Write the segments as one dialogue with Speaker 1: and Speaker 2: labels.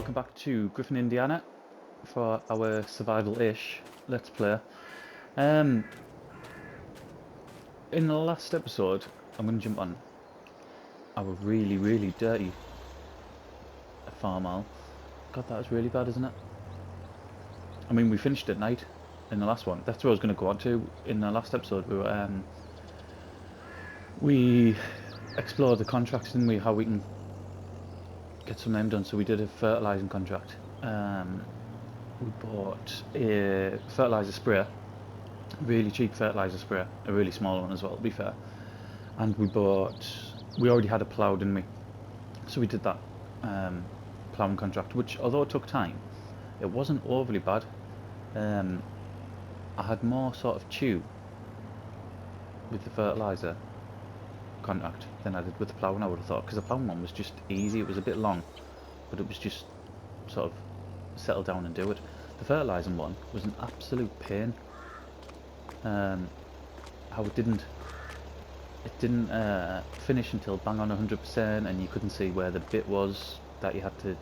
Speaker 1: welcome back to Griffin Indiana for our survival-ish Let's Play. In the last episode, I'm going to jump on our really dirty farm owl. God, that was really bad, isn't it? I mean, we finished at night in the last one. That's what I was going to go on to. In the last episode, we explored the contracts, didn't we? How we can get some of them done. So we did a fertilising contract. We bought a fertiliser sprayer, really cheap fertiliser sprayer, a really small one as well, to be fair. And we already had a plough, didn't we? So we did that ploughing contract, which, although it took time, it wasn't overly bad. I had more sort of chew with the fertiliser contract than I did with the ploughing, I would have thought, because the ploughing one was just easy. It was a bit long, but it was just sort of settle down and do it. The fertilising one was an absolute pain. How it didn't finish until bang on 100%, and you couldn't see where the bit was that you had to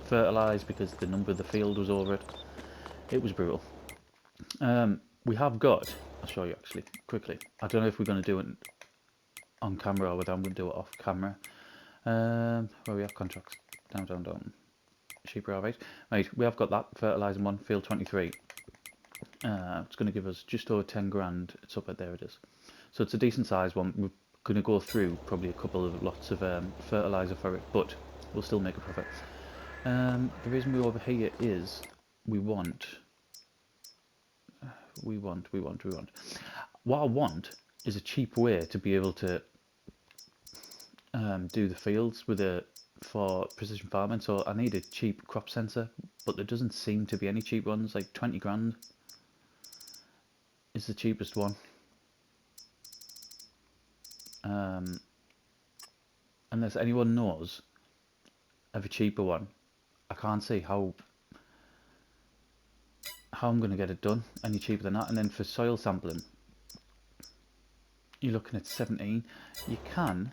Speaker 1: fertilise because the number of the field was over it. It was brutal. We have got, I'll show you actually quickly. I don't know if we're going to do it on camera or whether I'm going to do it off camera. Where we have contracts, down. Sheep are right. We have got that fertilising one, field 23. It's going to give us just over 10 grand. It's up at there, it is. So it's a decent sized one. We're going to go through probably a couple of lots of fertiliser for it, but we'll still make a profit. The reason we're over here is we want. What I want is a cheap way to be able to do the fields for precision farming. So I need a cheap crop sensor, but there doesn't seem to be any cheap ones. Like 20 grand is the cheapest one. Unless anyone knows of a cheaper one, I can't see how I'm going to get it done any cheaper than that. And then for soil sampling, you're looking at 17. You can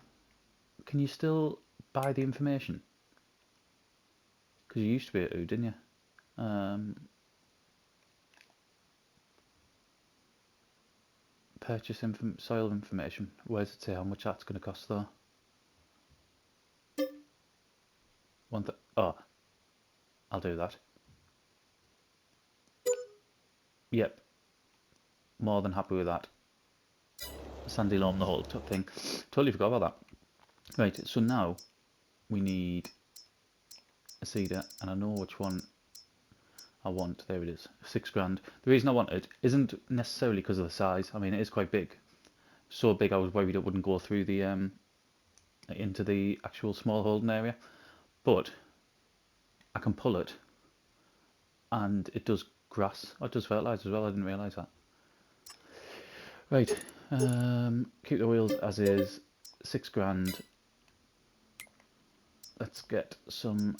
Speaker 1: you still buy the information? Because you used to be at U, didn't you? Purchase soil information. Where does it say how much that's going to cost though? Oh, I'll do that. Yep, more than happy with that. Sandy loam, the whole thing. Totally forgot about that. Right, so now we need a seeder, and I know which one I want. There it is, 6 grand. The reason I want it isn't necessarily because of the size. I mean, it is quite big. So big I was worried it wouldn't go through the into the actual small holding area, but I can pull it, and it does grass. Oh, it does fertiliser as well. I didn't realise that. Right, keep the wheels as is. 6 grand. Let's get some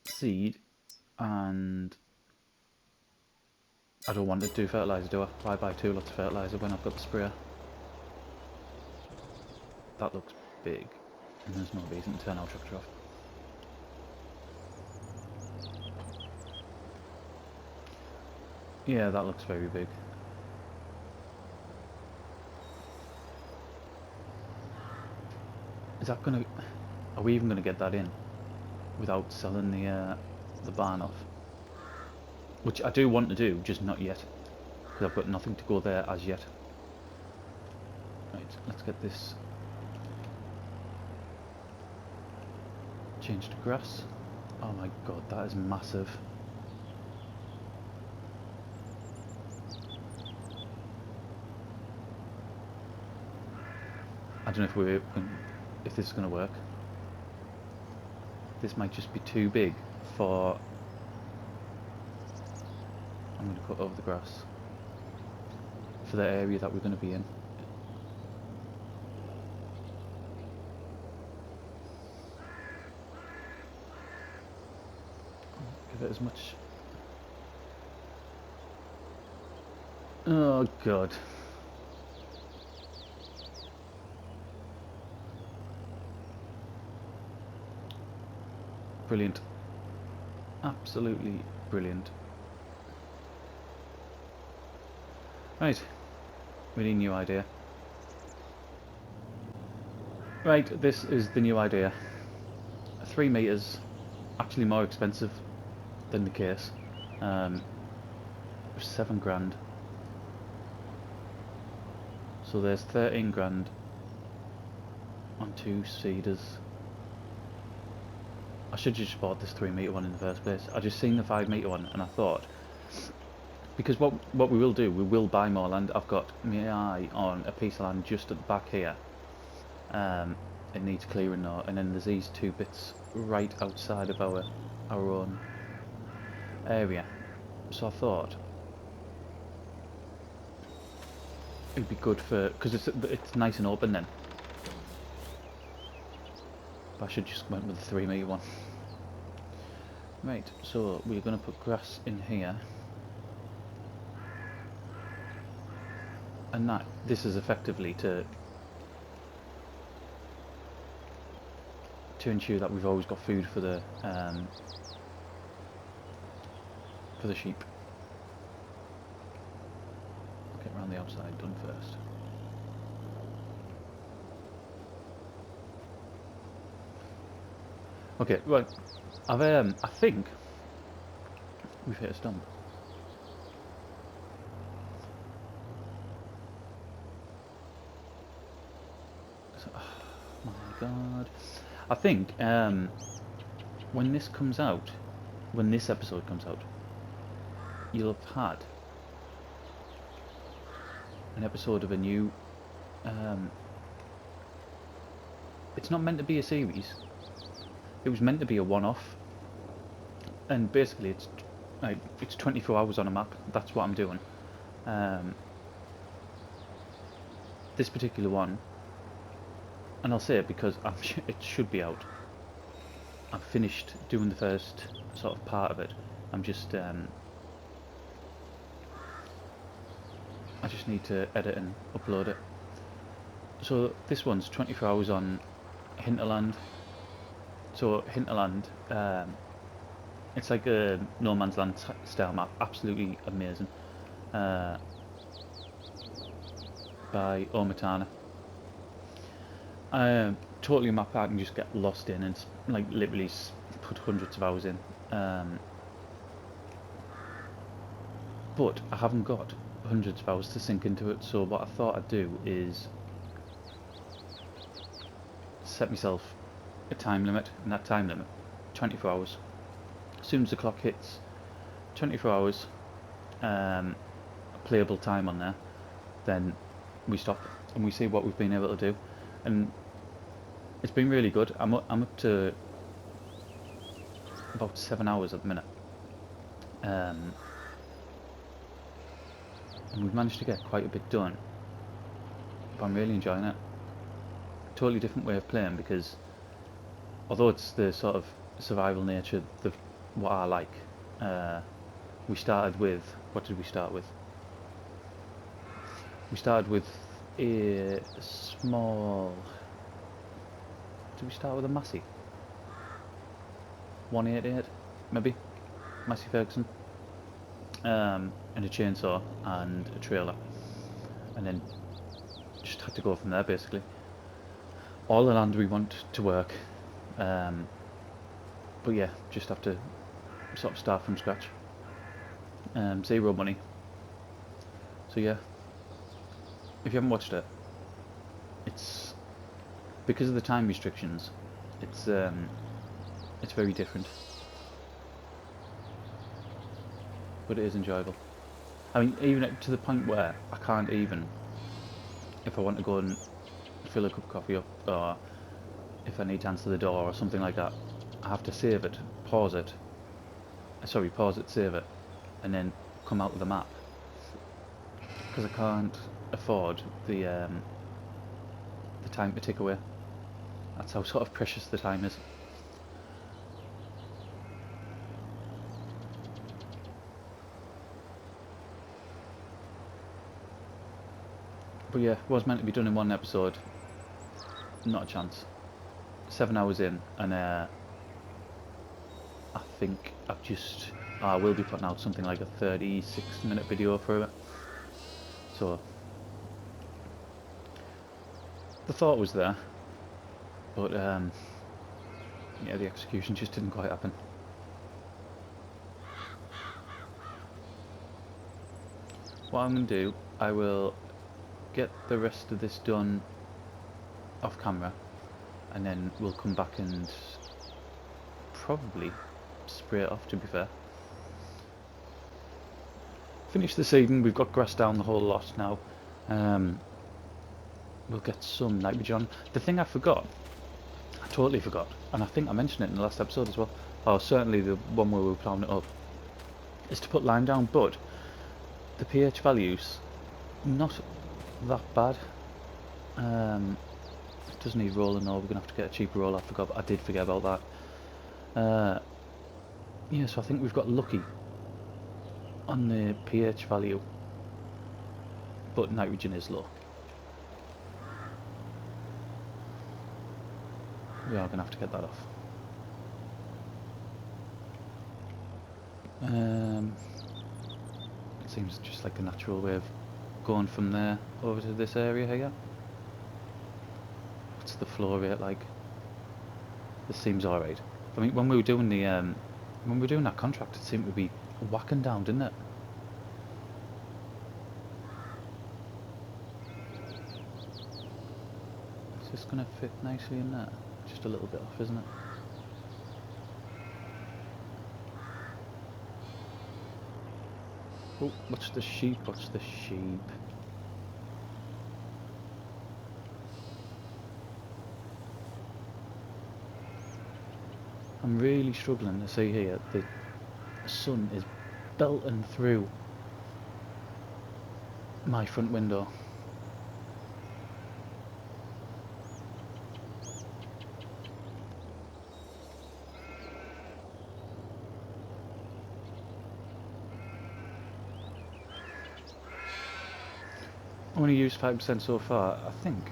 Speaker 1: seed, and I don't want to do fertiliser, do I? Why buy 2 lots of fertiliser when I've got the sprayer? That looks big, and there's no reason to turn our tractor off. Yeah, that looks very big. Is that gonna... Are we even gonna get that in without selling the barn off? Which I do want to do, just not yet, because I've got nothing to go there as yet. Right, let's get this changed to grass. Oh my god, that is massive. I don't know if this is going to work. This might just be too big for... I'm going to cut over the grass for the area that we're going to be in. Give it as much... Oh god. Brilliant. Absolutely brilliant. Right, we need a new idea. Right, this is the new idea. 3 meters, actually more expensive than the case. 7 grand. So there's 13 grand on 2 seeders. I should just bought this 3 meter one in the first place. I just seen the 5 meter one and I thought, because what we will do, we will buy more land. I've got my eye on a piece of land just at the back here. It needs clearing now, and then there's these 2 bits right outside of our own area. So I thought it'd be good for, because it's nice and open then. But I should just went with the 3 meter one. Right, so we're going to put grass in here, and this is effectively to ensure that we've always got food for the sheep. Get around the outside done first. Okay, right. I think we've hit a stump. So, oh my god! I think when this comes out, when this episode comes out, you'll have had an episode of a new. It's not meant to be a series. It was meant to be a one-off, and basically it's 24 hours on a map. That's what I'm doing. This particular one, and I'll say it because it should be out. I've finished doing the first sort of part of it. I'm just I just need to edit and upload it. So this one's 24 hours on Hinterland. So Hinterland, it's like a No Man's Land style map, absolutely amazing, by Omatana. Totally a map I can just get lost in and like literally put hundreds of hours in. But I haven't got hundreds of hours to sink into it, so what I thought I'd do is set myself a time limit, and that time limit 24 hours. As soon as the clock hits 24 hours, playable time on there, then we stop and we see what we've been able to do, and it's been really good. I'm up to about 7 hours at the minute, and we've managed to get quite a bit done, but I'm really enjoying it. Totally different way of playing, because although it's the sort of survival nature of what I like, we started with, what did we start with? We started with a small, did we start with a Massey? 188 maybe? Massey Ferguson, and a chainsaw and a trailer, and then just had to go from there basically. All the land we want to work, but yeah, just have to sort of start from scratch. 0 money. So yeah, if you haven't watched it, it's because of the time restrictions. It's very different, but it is enjoyable. I mean, even to the point where I can't even, if I want to go and fill a cup of coffee up, or if I need to answer the door or something like that, I have to save it, pause it, save it, and then come out with a map, because I can't afford the time to tick away. That's how sort of precious the time is. But yeah, was meant to be done in one episode. Not a chance. 7 hours in, and I think I will be putting out something like a 36-minute video for it. So the thought was there, but yeah, the execution just didn't quite happen. What I'm going to do, I will get the rest of this done off camera, and then we'll come back and probably spray it off, to be fair. Finish the seeding, we've got grass down the whole lot now. We'll get some nitrogen on. The thing I forgot, I totally forgot, and I think I mentioned it in the last episode as well, or certainly the one where we were plowing it up, is to put lime down, but the pH values, not that bad. It does need rolling though, we're going to have to get a cheaper roller, I did forget about that. Yeah, so I think we've got lucky on the pH value, but nitrogen is low. We are going to have to get that off. It seems just like a natural way of going from there over to this area here. What's the flow rate like? This seems alright. I mean, when we were doing that contract, it seemed to be whacking down, didn't it? Is this going to fit nicely in there? Just a little bit off, isn't it? Oh, watch the sheep, watch the sheep. I'm really struggling to see here. The sun is belting through my front window. I'm only used 5% so far. I think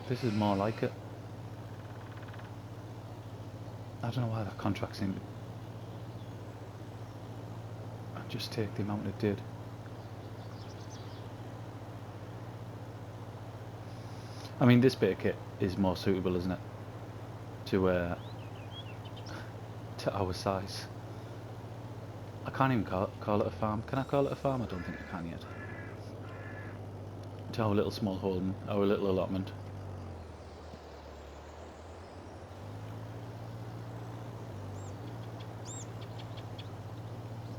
Speaker 1: this is more like it. I don't know why that contract seemed to... I'd just take the amount it did. I mean, this bit of kit is more suitable, isn't it? To our size. I can't even call it a farm. Can I call it a farm? I don't think I can yet. To our little small holding, our little allotment.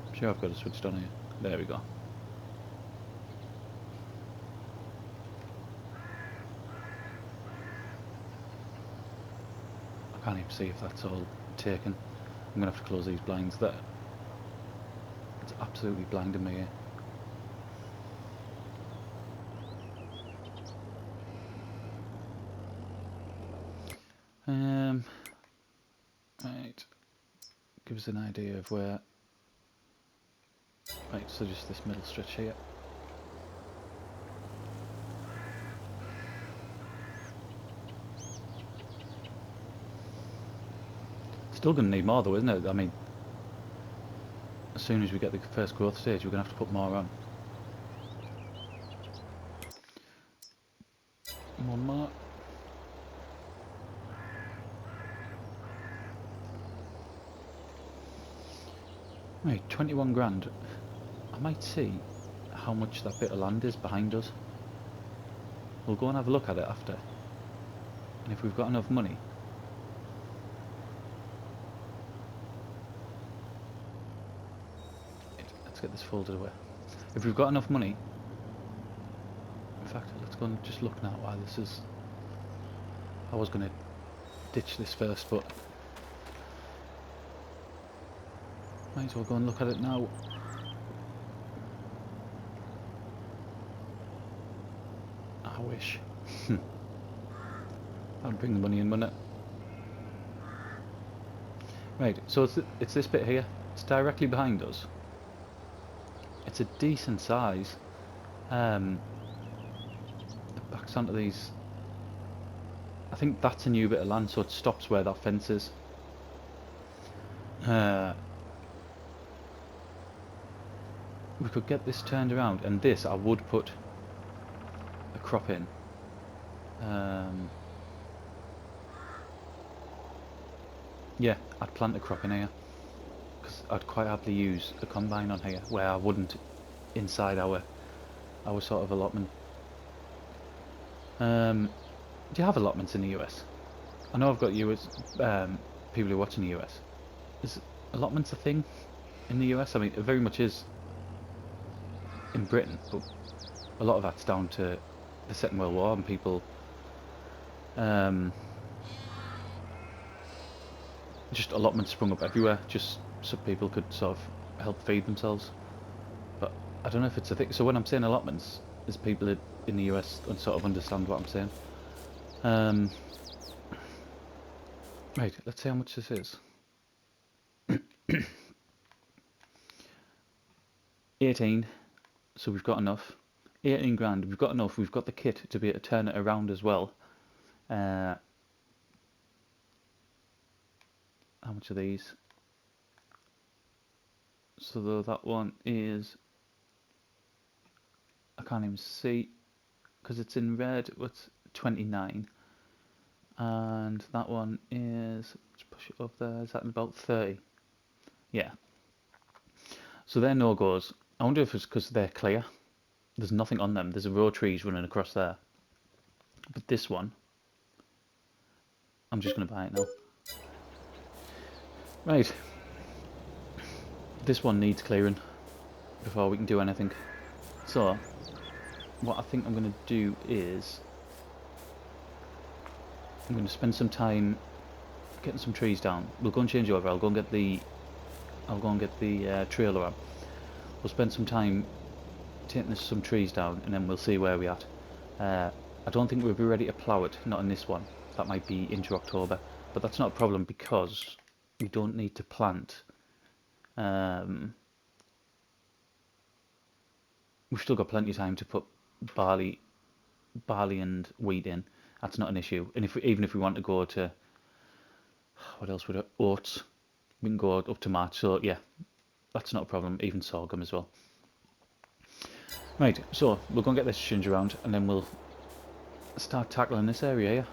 Speaker 1: I'm sure I've got it switched on here. There we go. I can't even see if that's all taken. I'm going to have to close these blinds. It's absolutely blinding me here. Right. Give us an idea of where... Right, so just this middle stretch here. Still going to need more though, isn't it? I mean, as soon as we get the first growth stage, we're going to have to put more on. One more. Right, 21 grand. I might see how much that bit of land is behind us. We'll go and have a look at it after. And if we've got enough money, let's get this folded away. If we've got enough money, in fact, let's go and just look now while this is... I was going to ditch this first, but might as well go and look at it now. I wish. That'd bring the money in, wouldn't it? Right, so it's this bit here. It's directly behind us. It's a decent size. It backs onto these... I think that's a new bit of land, so it stops where that fence is. We could get this turned around, and this I would put a crop in. Yeah, I'd plant a crop in here, because I'd quite happily use a combine on here, where I wouldn't inside our sort of allotment. Do you have allotments in the US? I know I've got US people who watch in the US. Is allotments a thing in the US? I mean, it very much is in Britain, but a lot of that's down to the Second World War and people just allotments sprung up everywhere just so people could sort of help feed themselves. But I don't know if it's a thing. So when I'm saying allotments, there's people in the US and sort of understand what I'm saying. Right, let's see how much this is. 18, so we've got enough. 18 grand, we've got enough. We've got the kit to be able to turn it around as well. How much are these? So that one is, I can't even see because it's in red. What's 29? And that one is, let's push it up there. Is that about 30? Yeah. So they're no-goes. I wonder if it's because they're clear. There's nothing on them. There's a row of trees running across there. But this one, I'm just going to buy it now. Right. This one needs clearing before we can do anything. So, what I think I'm going to do is, I'm going to spend some time getting some trees down. We'll go and change over. I'll go and get the trailer up. We'll spend some time taking some trees down, and then we'll see where we're at. I don't think we'll be ready to plough it, not in this one. That might be into October, but that's not a problem because we don't need to plant. We've still got plenty of time to put barley and wheat in. That's not an issue. And even if we want to go to, what else would it, oats, we can go up to March. So yeah, that's not a problem. Even sorghum as well. Right, so we're going to get this shinge around, and then we'll start tackling this area here.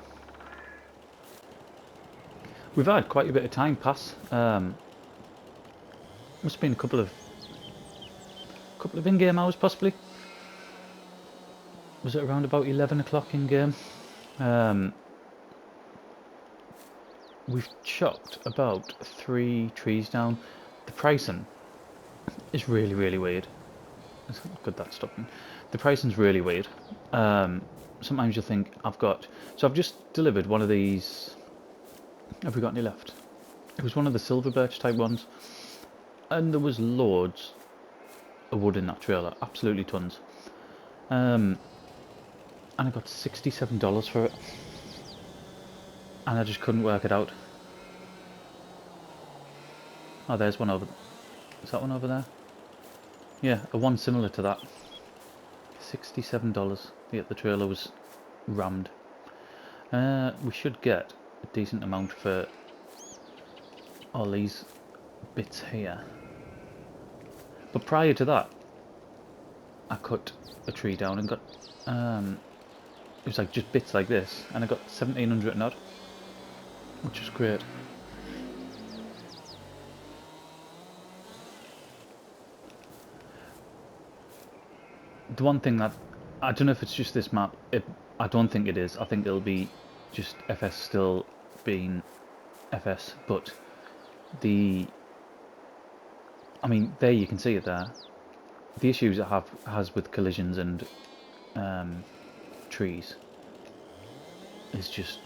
Speaker 1: We've had quite a bit of time pass. Must have been a couple of in-game hours possibly. Was it around about 11 o'clock in-game? We've chopped about 3 trees down. The pricing is really, really weird. Good, that's stopping. The pricing's really weird. Sometimes you think I've just delivered one of these. Have we got any left? It was one of the silver birch type ones, and there was loads of wood in that trailer, absolutely tons. And I got $67 for it, and I just couldn't work it out. Oh, there's one over there. Is that one over there? Yeah, a one similar to that. $67. Yeah, the trailer was rammed. We should get a decent amount for all these bits here. But prior to that, I cut a tree down and got it was like just bits like this, and I got 1,700 and odd, which was great. The one thing that I don't know if it's just this map. I don't think it is. I think it'll be just FS still being FS, but I mean, there you can see it there. The issues it has with collisions and trees is just,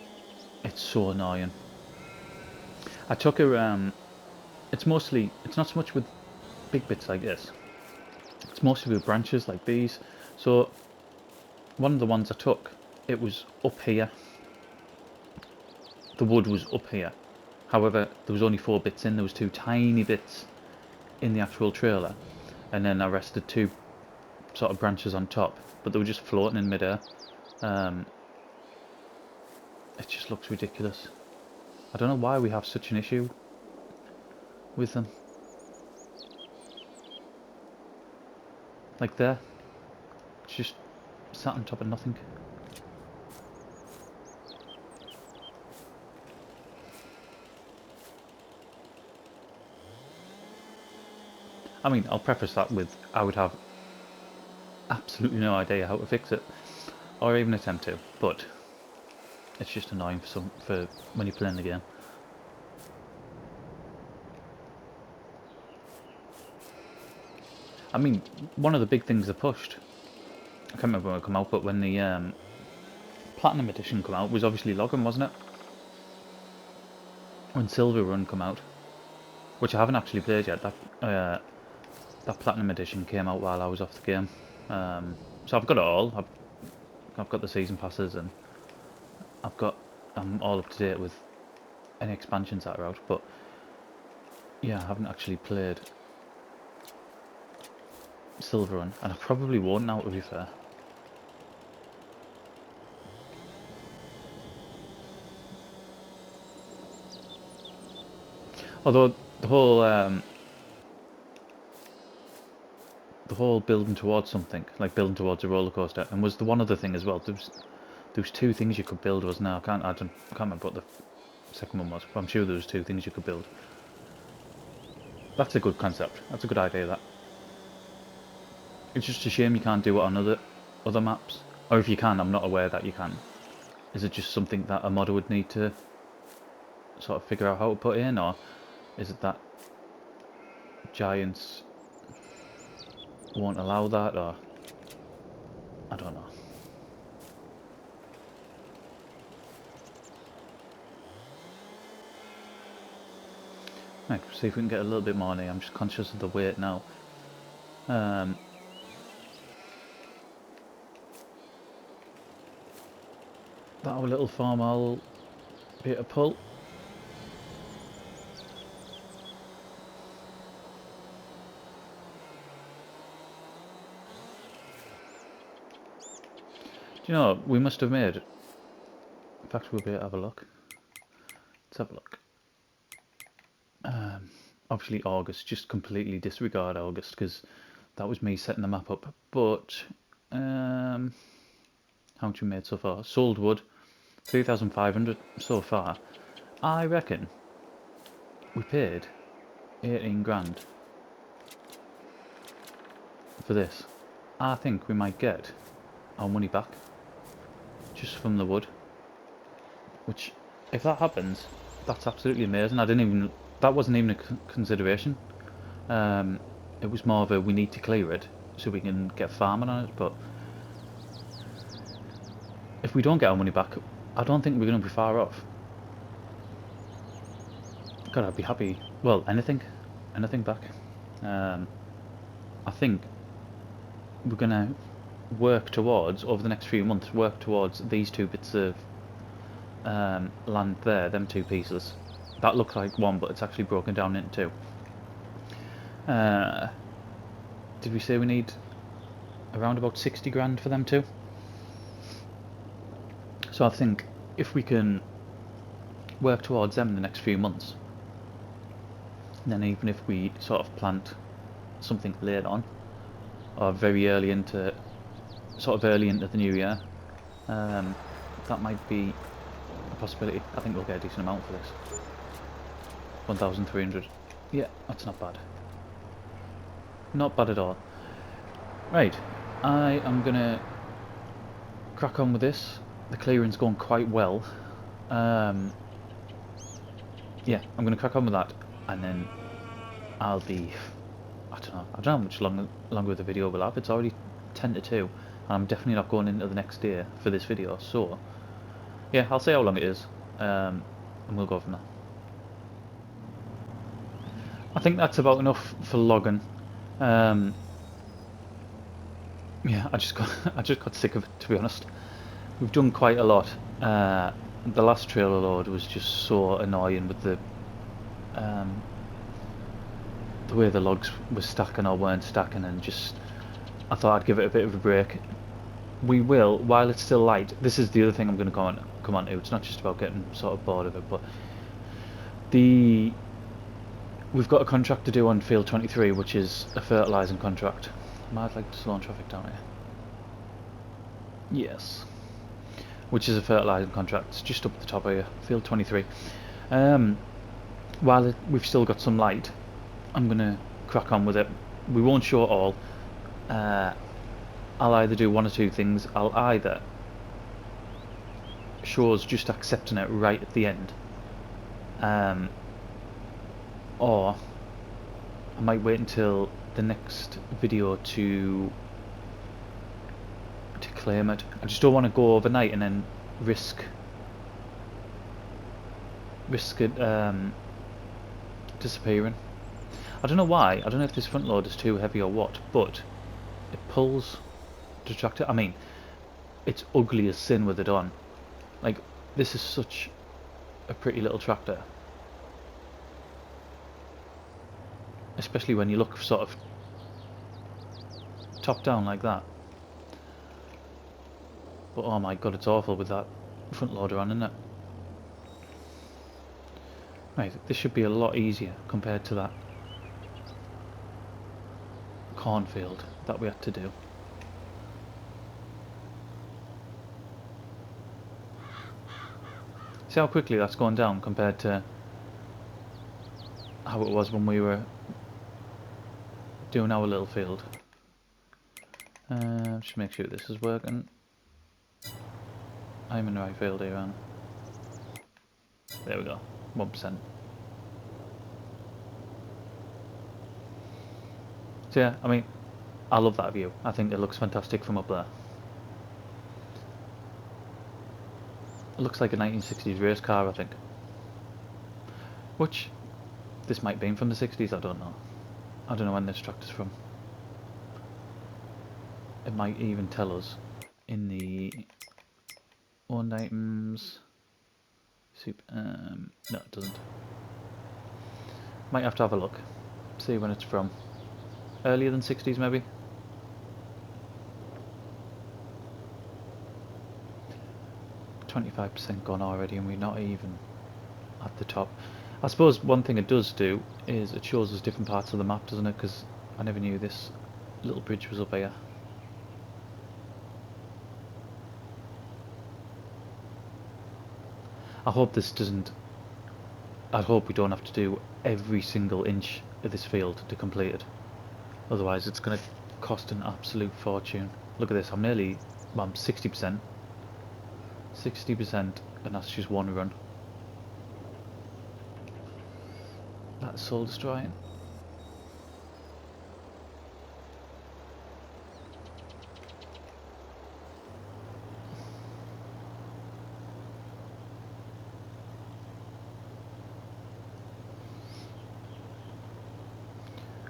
Speaker 1: it's so annoying. I took a it's not so much with big bits like this. It's mostly with branches like these. So one of the ones I took, it was up here. The wood was up here. However, there was only 4 bits in. There was 2 tiny bits in the actual trailer, and then I rested 2 sort of branches on top, but they were just floating in midair. It just looks ridiculous. I don't know why we have such an issue with them. Like there. It's just sat on top of nothing. I mean, I'll preface that with I would have absolutely no idea how to fix it, or even attempt to, but it's just annoying for when you're playing the game. I mean, one of the big things they pushed, I can't remember when it came out, but when the Platinum Edition came out, was obviously logging, wasn't it? When Silver Run came out, which I haven't actually played yet. That Platinum Edition came out while I was off the game, so I've got it all. I've got the season passes, and I'm all up to date with any expansions that are out. But yeah, I haven't actually played Silver Run, and I probably won't now, to be fair. Although the whole building towards something, like building towards a roller coaster, and was the one other thing as well. There was two things you could build, wasn't there? I can't remember what the second one was, but I'm sure there was two things you could build. That's a good concept. That's a good idea. That. It's just a shame you can't do it on other maps, or if you can, I'm not aware that you can. Is it just something that a modder would need to sort of figure out how to put in, or is it that Giants won't allow that, or I don't know. Right, see if we can get a little bit more near. I'm just conscious of the weight now. That our little farm, I'll be able to pull. Do you know, we must have made... In fact, we'll be able to have a look. Let's have a look. Obviously August, just completely disregard August, because that was me setting the map up. But, how much we made so far? Sold wood, 3,500 so far. I reckon we paid 18 grand for this. I think we might get our money back just from the wood, which, if that happens, that's absolutely amazing. That wasn't even a consideration. It was more of a, we need to clear it so we can get farming on it. But if we don't get our money back, I don't think we're going to be far off. God, I'd be happy. Well, anything back. I think we're going to work towards, over the next few months, these two bits of land there, them two pieces. That looks like one, but it's actually broken down into two. Did we say we need around about 60 grand for them too? So I think if we can work towards them in the next few months, then even if we sort of plant something late on, or very early into the new year, that might be a possibility. I think we'll get a decent amount for this. 1,300. Yeah, that's not bad. Not bad at all. Right, I am gonna crack on with this. The clearing's going quite well. Yeah, I'm gonna crack on with that, and then I'll be... I don't know how much longer the video will have. It's already 10 to 2, and I'm definitely not going into the next day for this video, so yeah, I'll say how long it is, and we'll go from there. I think that's about enough for logging. Yeah, I just got sick of it, to be honest. We've done quite a lot. The last trailer load was just so annoying with the way the logs were stacking or weren't stacking, and just I thought I'd give it a bit of a break. We will, while it's still light. This is the other thing I'm going to come on to. It's not just about getting sort of bored of it, but the we've got a contract to do on field 23, which is a fertilising contract. Might like to slow traffic down here. Yes. Which is a fertilising contract. It's just up the top of here, field 23. While we've still got some light, I'm gonna crack on with it. We won't show it all. I'll either do one or two things. I'll either show us just accepting it right at the end, or I might wait until the next video to claim it. I just don't want to go overnight and then risk it disappearing. I don't know why. I don't know if this front load is too heavy or what, but it pulls the tractor. I mean, it's ugly as sin with it on. Like, this is such a pretty little tractor, especially when you look sort of top down like that. But oh my god, it's awful with that front loader on, isn't it? Right, this should be a lot easier compared to that cornfield that we had to do. See how quickly that's going down compared to how it was when we were doing our little field. Just make sure this is working. I'm in the right field here, aren't I? There we go, 1%. So yeah, I mean, I love that view. I think it looks fantastic from up there. It looks like a 1960s race car, I think. Which, this might be from the 60s, I don't know. I don't know when this tractor's from. It might even tell us in the owned items. No, it doesn't. Might have to have a look. See when it's from. Earlier than 60s, maybe? %25 gone already, and we're not even at the top. I suppose one thing it does do is it shows us different parts of the map, doesn't it? Because I never knew this little bridge was up here. I hope this doesn't... I hope we don't have to do every single inch of this field to complete it. Otherwise it's going to cost an absolute fortune. Look at this, I'm 60%. 60%, and that's just one run. That's soul destroying.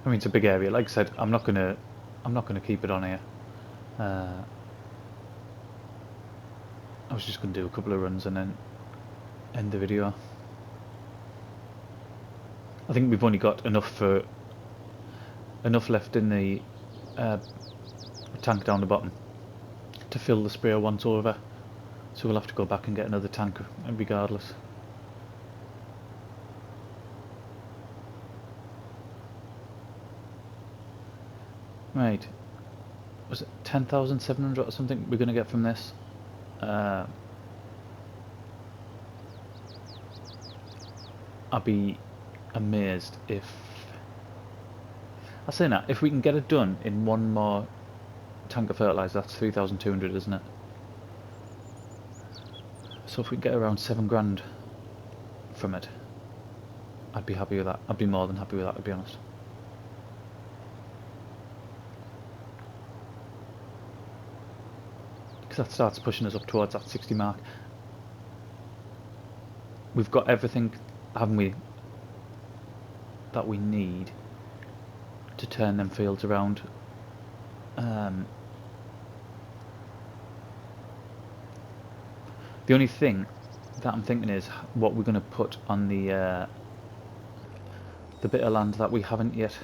Speaker 1: I mean, it's a big area. Like I said, I'm not gonna keep it on here. I was just gonna do a couple of runs and then end the video. I think we've only got enough left in the tank down the bottom to fill the sprayer once over. So we'll have to go back and get another tank regardless. Right, was it 10,700 or something we're going to get from this? I'd be amazed if... I say that, if we can get it done in one more tank of fertiliser, that's 3,200, isn't it? So if we get around 7 grand from it, I'd be happy with that. I'd be more than happy with that, to be honest. That starts pushing us up towards that 60 mark. We've got everything, haven't we, that we need to turn them fields around. The only thing that I'm thinking is what we're going to put on the bit of land that we haven't yet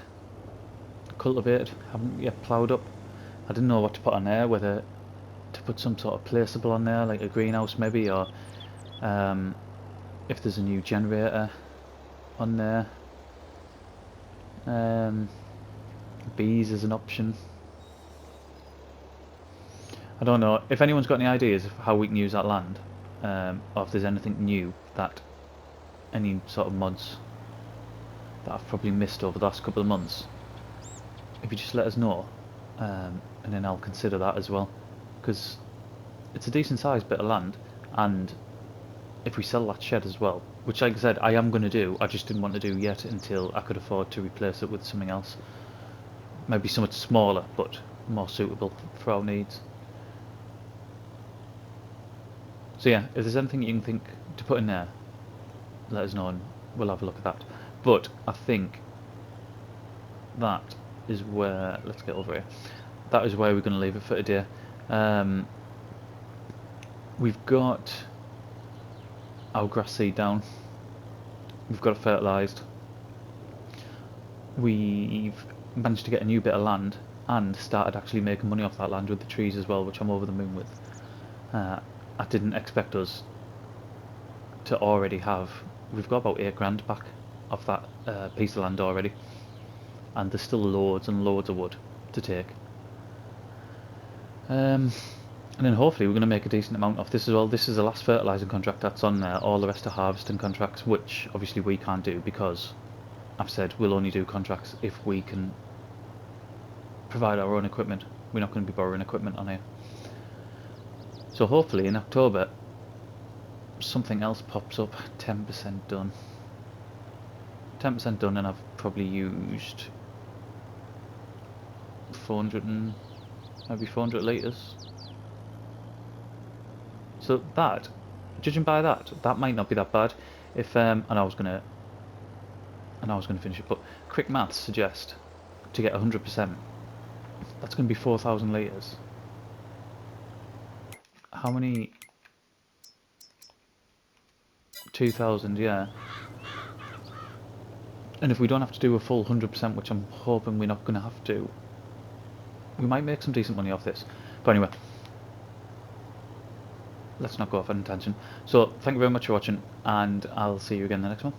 Speaker 1: cultivated, haven't yet ploughed up. I didn't know what to put on there, whether to put some sort of placeable on there, like a greenhouse maybe, or if there's a new generator on there. Bees is an option. I don't know if anyone's got any ideas of how we can use that land, or if there's anything new that any sort of mods that I've probably missed over the last couple of months. If you just let us know, and then I'll consider that as well, because it's a decent sized bit of land, and if we sell that shed as well, which like I said I am going to do, I just didn't want to do yet until I could afford to replace it with something else, maybe somewhat smaller but more suitable for our needs. So yeah, if there's anything you can think to put in there, let us know and we'll have a look at that. But I think that is where, let's get over here, that is where we're going to leave it for today. We've got our grass seed down, we've got it fertilised, we've managed to get a new bit of land and started actually making money off that land with the trees as well, which I'm over the moon with. I didn't expect us to already have, we've got about 8 grand back off that piece of land already, and there's still loads and loads of wood to take. And then hopefully we're going to make a decent amount off this as well. This is the last fertilising contract that's on there, all the rest are harvesting contracts, which obviously we can't do because I've said we'll only do contracts if we can provide our own equipment. We're not going to be borrowing equipment on here. So hopefully in October something else pops up. 10% done. 10% done, and I've probably used 400 and maybe 400 litres. So that, judging by that, that might not be that bad. If and I was gonna finish it, but quick maths suggest to get 100%, that's going to be 4,000 litres. How many? 2,000, yeah. And if we don't have to do a full 100%, which I'm hoping we're not going to have to, we might make some decent money off this. But anyway, let's not go off on a tangent. So thank you very much for watching, and I'll see you again in the next one.